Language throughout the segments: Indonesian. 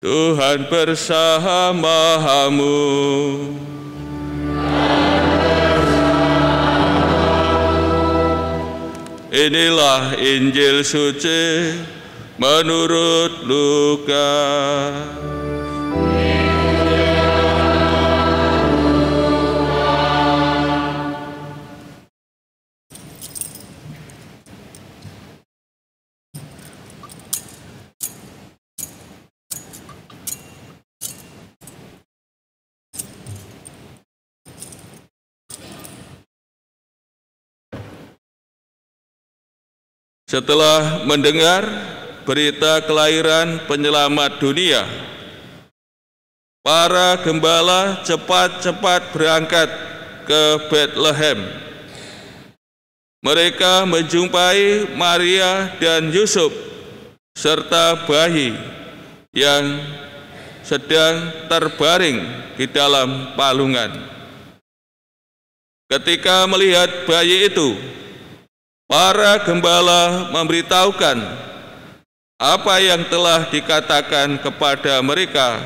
Tuhan bersamamu. Inilah Injil suci menurut Lukas. Setelah mendengar berita kelahiran penyelamat dunia, para gembala cepat-cepat berangkat ke Bethlehem. Mereka menjumpai Maria dan Yusuf serta bayi yang sedang terbaring di dalam palungan. Ketika melihat bayi itu, para gembala memberitahukan apa yang telah dikatakan kepada mereka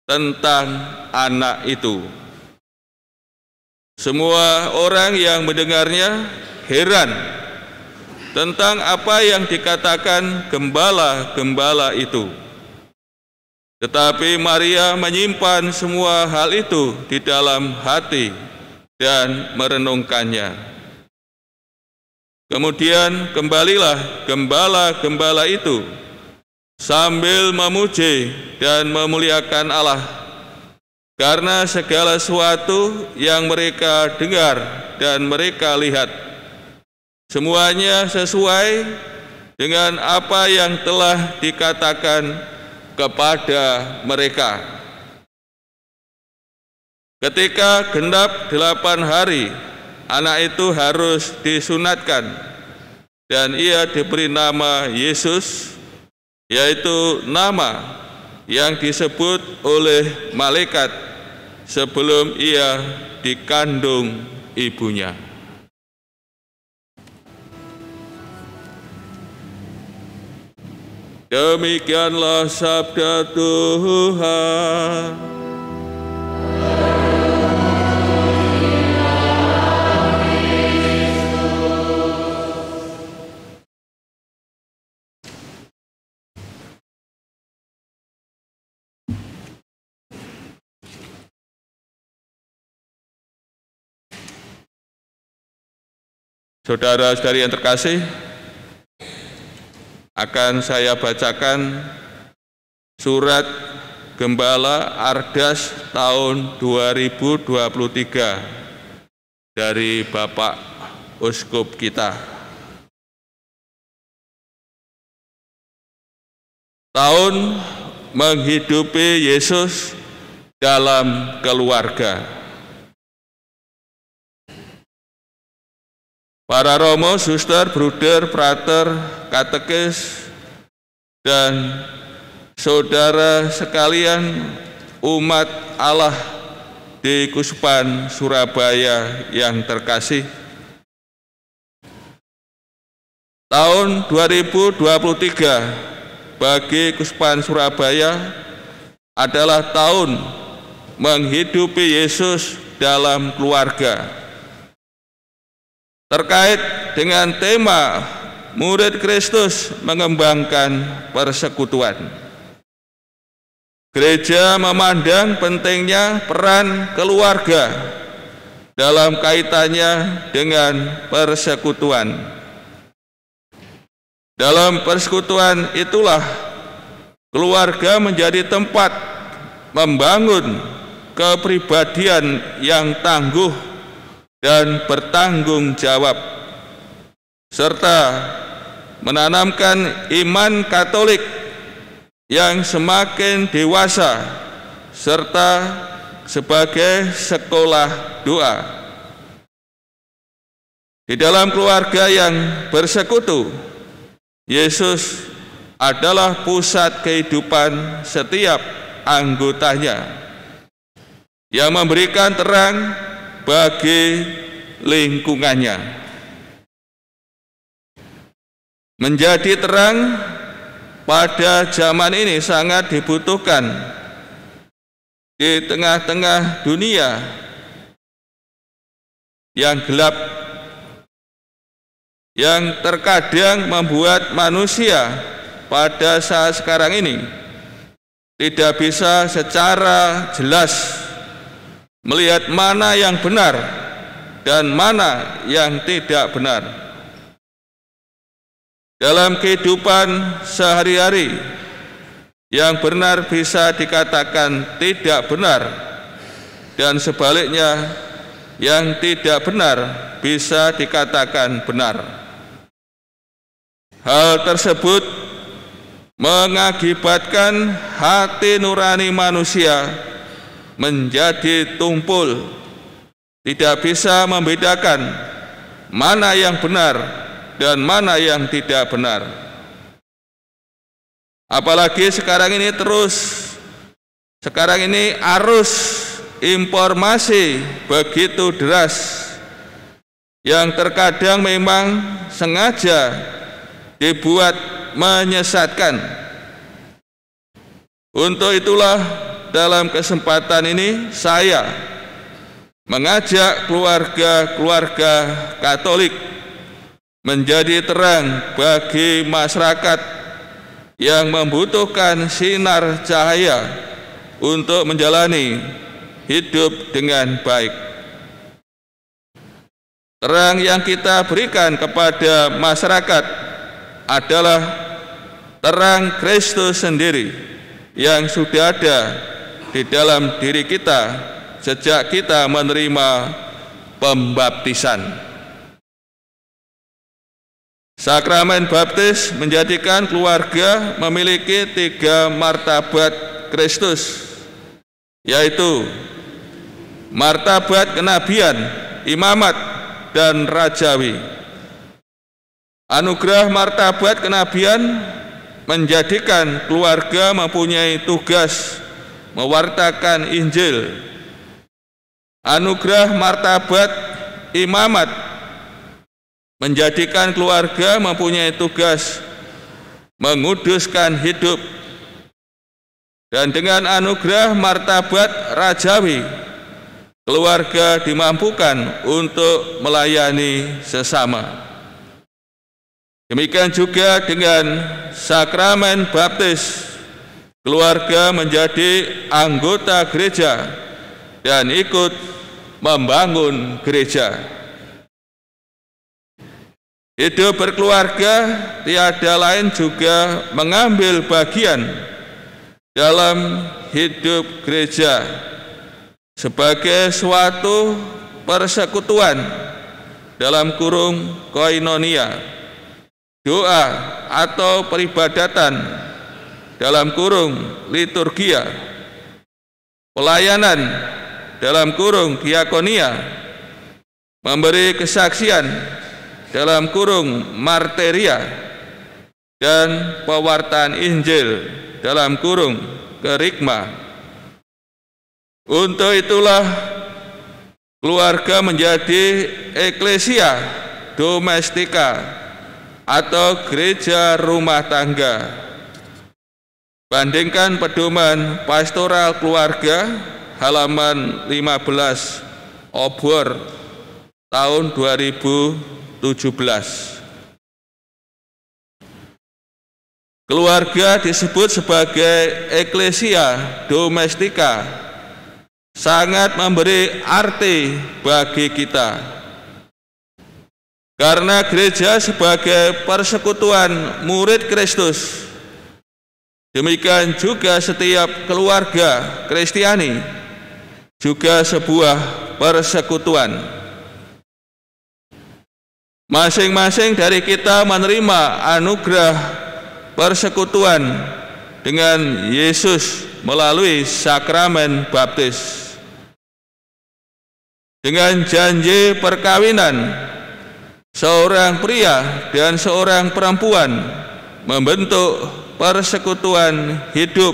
tentang anak itu. Semua orang yang mendengarnya heran tentang apa yang dikatakan gembala-gembala itu. Tetapi Maria menyimpan semua hal itu di dalam hati dan merenungkannya. Kemudian kembalilah gembala-gembala itu sambil memuji dan memuliakan Allah karena segala sesuatu yang mereka dengar dan mereka lihat, semuanya sesuai dengan apa yang telah dikatakan kepada mereka. Ketika genap 8 hari, anak itu harus disunatkan dan ia diberi nama Yesus, yaitu nama yang disebut oleh malaikat sebelum ia dikandung ibunya. Demikianlah sabda Tuhan. Saudara-saudari yang terkasih, akan saya bacakan surat Gembala Ardas tahun 2023 dari Bapak Uskup kita. Tahun menghidupi Yesus dalam keluarga. Para romo, suster, bruder, prater, katekis, dan saudara sekalian umat Allah di Kuspan Surabaya yang terkasih. Tahun 2023 bagi Kuspan Surabaya adalah tahun menghidupi Yesus dalam keluarga. Terkait dengan tema murid Kristus mengembangkan persekutuan, gereja memandang pentingnya peran keluarga dalam kaitannya dengan persekutuan. Dalam persekutuan itulah keluarga menjadi tempat membangun kepribadian yang tangguh dan bertanggung jawab, serta menanamkan iman Katolik yang semakin dewasa, serta sebagai sekolah doa. Di dalam keluarga yang bersekutu, Yesus adalah pusat kehidupan setiap anggotanya, yang memberikan terang bagi lingkungannya. Menjadi terang pada zaman ini sangat dibutuhkan di tengah-tengah dunia yang gelap, yang terkadang membuat manusia pada saat sekarang ini tidak bisa secara jelas melihat mana yang benar dan mana yang tidak benar. Dalam kehidupan sehari-hari, yang benar bisa dikatakan tidak benar, dan sebaliknya yang tidak benar bisa dikatakan benar. Hal tersebut mengakibatkan hati nurani manusia menjadi tumpul, tidak bisa membedakan mana yang benar dan mana yang tidak benar. Apalagi sekarang ini arus informasi begitu deras yang terkadang memang sengaja dibuat menyesatkan. Untuk itulah dalam kesempatan ini saya mengajak keluarga-keluarga Katolik menjadi terang bagi masyarakat yang membutuhkan sinar cahaya untuk menjalani hidup dengan baik. Terang yang kita berikan kepada masyarakat adalah terang Kristus sendiri yang sudah ada di dalam diri kita sejak kita menerima pembaptisan. Sakramen baptis menjadikan keluarga memiliki 3 martabat Kristus, yaitu martabat kenabian, imamat, dan rajawi. Anugerah martabat kenabian menjadikan keluarga mempunyai tugas mewartakan Injil. Anugerah martabat imamat menjadikan keluarga mempunyai tugas menguduskan hidup. Dan dengan anugerah martabat rajawi, keluarga dimampukan untuk melayani sesama. Demikian juga dengan sakramen baptis, keluarga menjadi anggota gereja dan ikut membangun gereja. Hidup berkeluarga tiada lain juga mengambil bagian dalam hidup gereja sebagai suatu persekutuan dalam kurung koinonia, doa atau peribadatan dalam kurung liturgia, pelayanan dalam kurung diakonia, memberi kesaksian dalam kurung marteria, dan pewartaan Injil dalam kurung kerigma. Untuk itulah keluarga menjadi eklesia domestika atau gereja rumah tangga. Bandingkan pedoman pastoral keluarga halaman 15 Obor tahun 2017. Keluarga disebut sebagai eklesia domestika, sangat memberi arti bagi kita. Karena gereja sebagai persekutuan murid Kristus, demikian juga setiap keluarga Kristiani juga sebuah persekutuan. Masing-masing dari kita menerima anugerah persekutuan dengan Yesus melalui sakramen baptis. Dengan janji perkawinan, seorang pria dan seorang perempuan membentuk persekutuan hidup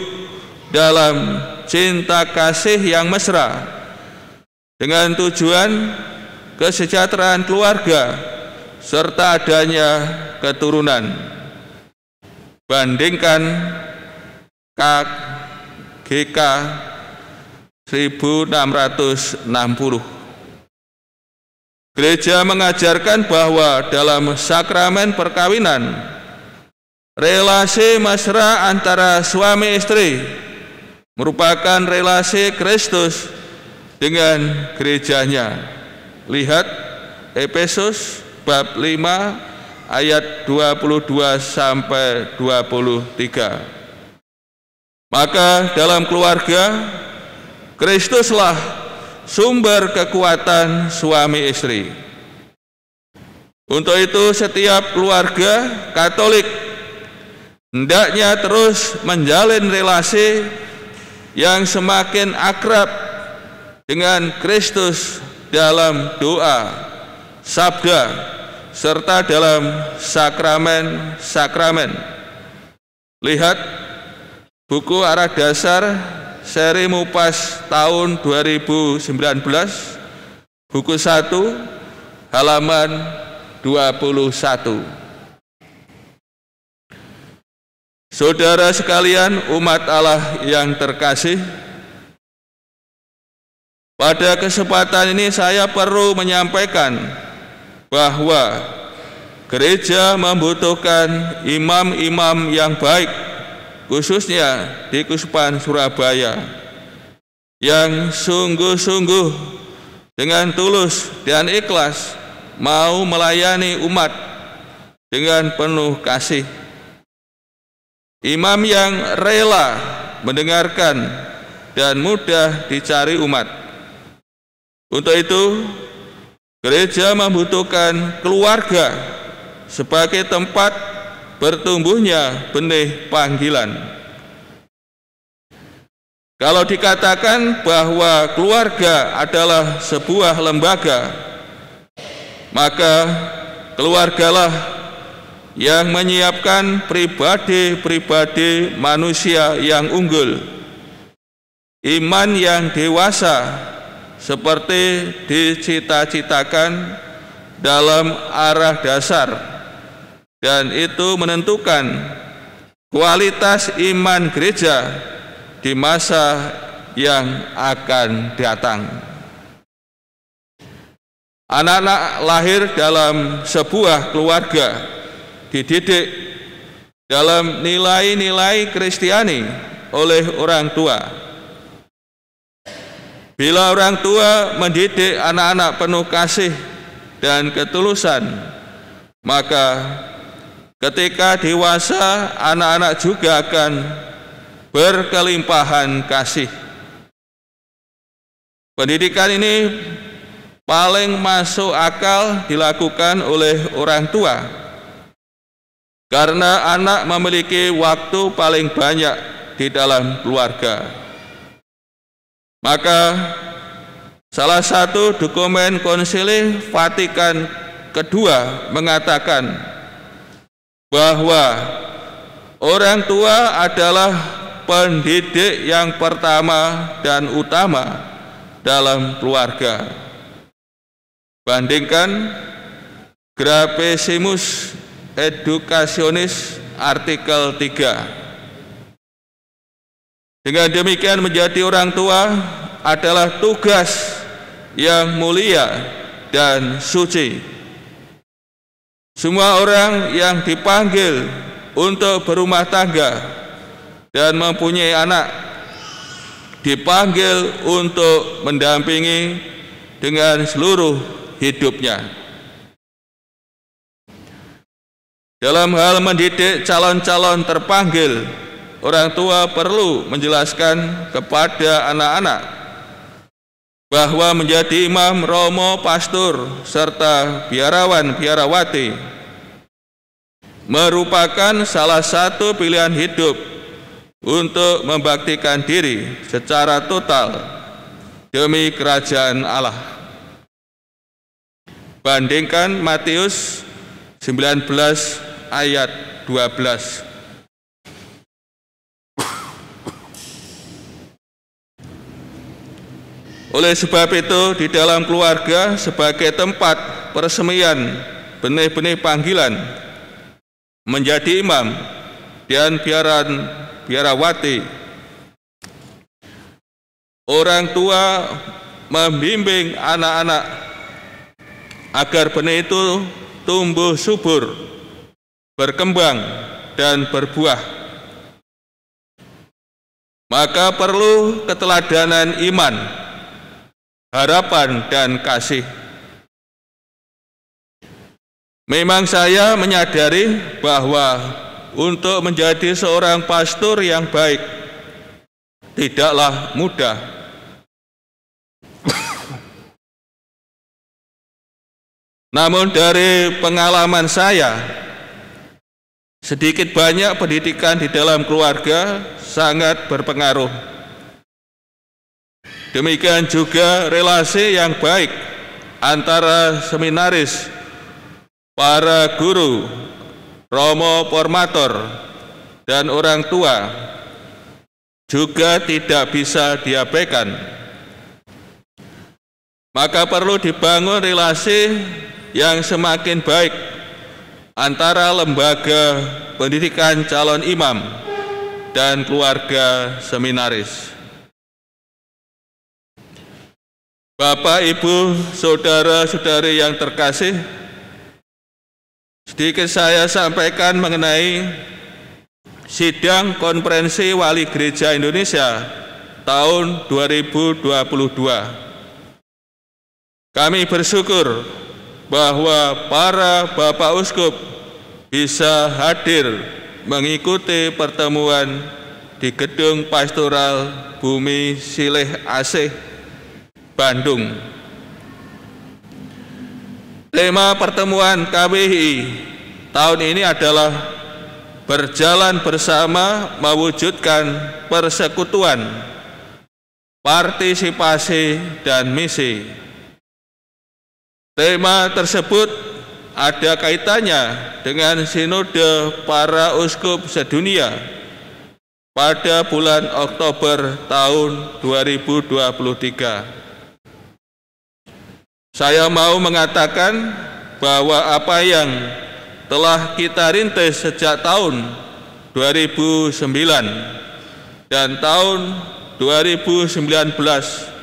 dalam cinta kasih yang mesra dengan tujuan kesejahteraan keluarga serta adanya keturunan. Bandingkan KGK 1660. Gereja mengajarkan bahwa dalam sakramen perkawinan, relasi mesra antara suami istri merupakan relasi Kristus dengan gerejanya. Lihat Efesus bab 5 ayat 22 sampai 23. Maka dalam keluarga, Kristuslah sumber kekuatan suami istri. Untuk itu setiap keluarga Katolik hendaknya terus menjalin relasi yang semakin akrab dengan Kristus dalam doa, sabda, serta dalam sakramen-sakramen. Lihat buku Arah Dasar seri Mupas tahun 2019, buku 1, halaman 21. Saudara sekalian, umat Allah yang terkasih, pada kesempatan ini saya perlu menyampaikan bahwa gereja membutuhkan imam-imam yang baik, khususnya di Keuskupan Surabaya, yang sungguh-sungguh dengan tulus dan ikhlas mau melayani umat dengan penuh kasih. Imam yang rela mendengarkan dan mudah dicari umat. Untuk itu, gereja membutuhkan keluarga sebagai tempat bertumbuhnya benih panggilan. Kalau dikatakan bahwa keluarga adalah sebuah lembaga, maka keluargalah yang menyiapkan pribadi-pribadi manusia yang unggul, iman yang dewasa seperti dicita-citakan dalam arah dasar, dan itu menentukan kualitas iman gereja di masa yang akan datang. Anak-anak lahir dalam sebuah keluarga dididik dalam nilai-nilai Kristiani oleh orang tua. Bila orang tua mendidik anak-anak penuh kasih dan ketulusan, maka ketika dewasa anak-anak juga akan berkelimpahan kasih. Pendidikan ini paling masuk akal dilakukan oleh orang tua, karena anak memiliki waktu paling banyak di dalam keluarga. Maka salah satu dokumen Konsili Vatikan kedua mengatakan bahwa orang tua adalah pendidik yang pertama dan utama dalam keluarga. Bandingkan Grapesimus Educationis artikel 3. Dengan demikian, menjadi orang tua adalah tugas yang mulia dan suci. Semua orang yang dipanggil untuk berumah tangga dan mempunyai anak dipanggil untuk mendampingi dengan seluruh hidupnya. Dalam hal mendidik calon-calon terpanggil, orang tua perlu menjelaskan kepada anak-anak bahwa menjadi imam, romo, pastor, serta biarawan, biarawati merupakan salah satu pilihan hidup untuk membaktikan diri secara total demi kerajaan Allah. Bandingkan Matius 19 ayat 12. Oleh sebab itu, di dalam keluarga sebagai tempat persemian benih-benih panggilan menjadi imam dan biarawati. Orang tua membimbing anak-anak agar benih itu tumbuh subur, berkembang, dan berbuah. Maka perlu keteladanan iman, harapan, dan kasih. Memang saya menyadari bahwa untuk menjadi seorang pastor yang baik tidaklah mudah. Namun dari pengalaman saya, sedikit banyak pendidikan di dalam keluarga sangat berpengaruh. Demikian juga relasi yang baik antara seminaris, para guru, romo formator, dan orang tua juga tidak bisa diabaikan. Maka perlu dibangun relasi yang semakin baik antara lembaga pendidikan calon imam dan keluarga seminaris. Bapak, Ibu, saudara-saudari yang terkasih, sedikit saya sampaikan mengenai sidang konferensi Wali Gereja Indonesia tahun 2022. Kami bersyukur bahwa para Bapak Uskup bisa hadir mengikuti pertemuan di Gedung Pastoral Bumi Silih Asih, Bandung. Tema pertemuan KWI tahun ini adalah berjalan bersama mewujudkan persekutuan, partisipasi, dan misi. Tema tersebut ada kaitannya dengan Sinode para Uskup sedunia pada bulan Oktober tahun 2023. Saya mau mengatakan bahwa apa yang telah kita rintis sejak tahun 2009 dan tahun 2019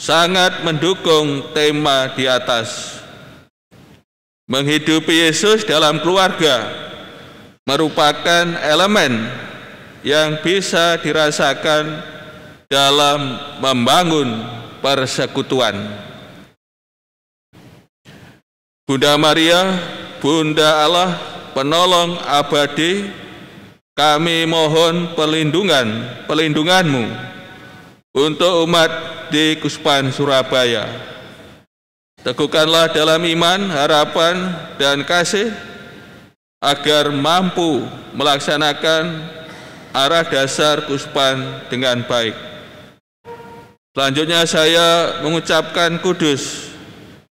sangat mendukung tema di atas. Menghidupi Yesus dalam keluarga merupakan elemen yang bisa dirasakan dalam membangun persekutuan. Bunda Maria, Bunda Allah, penolong abadi, kami mohon perlindungan-Mu untuk umat di Kuspan Surabaya. Teguhkanlah dalam iman, harapan, dan kasih agar mampu melaksanakan arah dasar Kuspan dengan baik. Selanjutnya saya mengucapkan kudus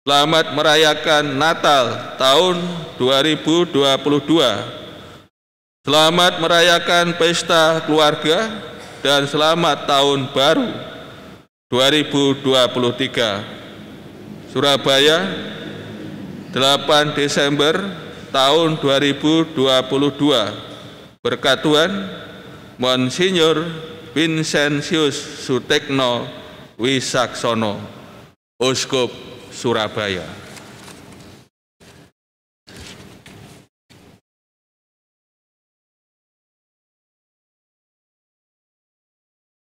selamat merayakan Natal tahun 2022. Selamat merayakan pesta keluarga dan selamat tahun baru 2023. Surabaya, 8 Desember tahun 2022. Berkat Tuhan, Monsinyur Vincentius Sutekno Wisaksono, Uskup Surabaya.